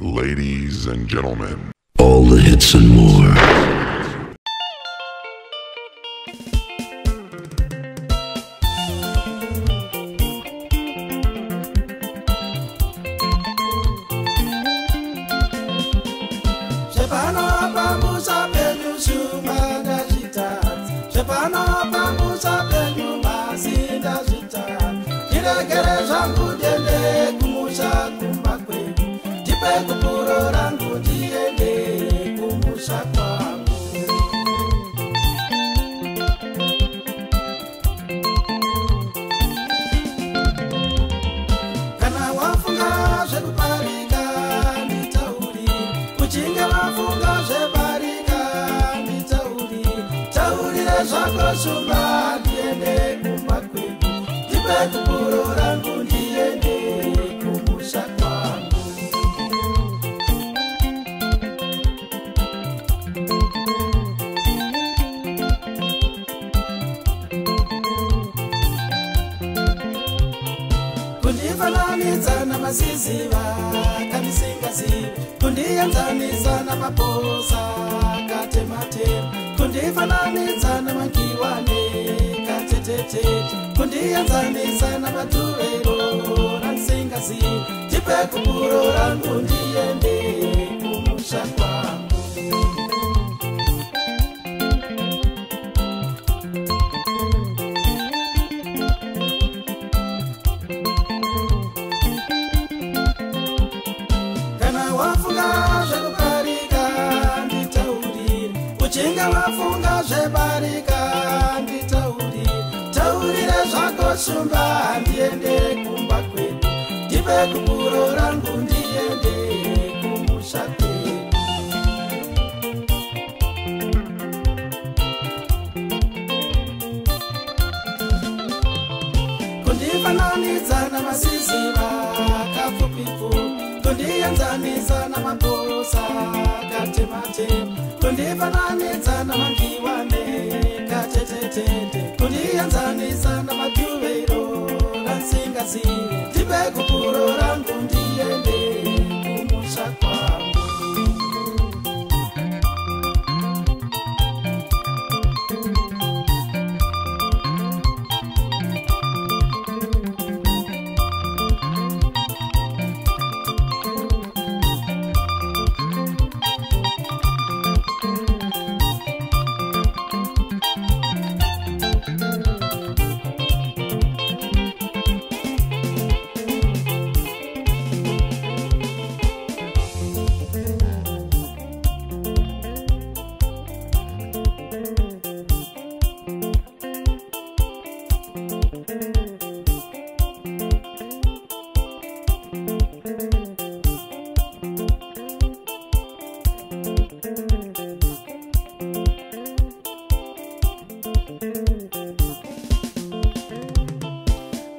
Ladies and gentlemen, all the hits and more.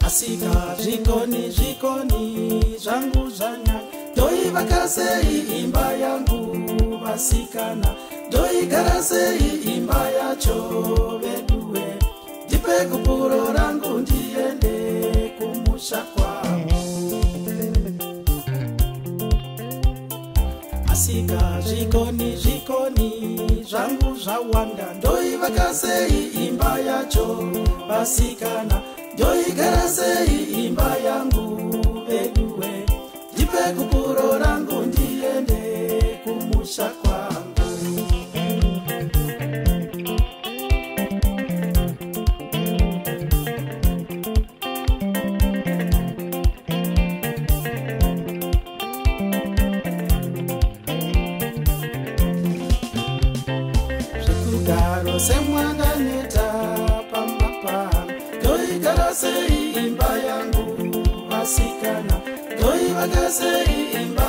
Asika jikoni zvangu zvanya ndoivaka sei imba yangu vasikana ndoigara sei imba yacho veduwe ndipe guburo rangu ndiende kumusha kwangu. Asika jikoni zvangu zvawanda ndoivaka sei imba yacho vasikana ndoigara sei imba yangu veduwe ndipe guburo rangu ndiende kumusha kwangu. Zvekugaro semwanga neta pambapana ndoigara sei imba yangu vasikana ndoivaka sei imba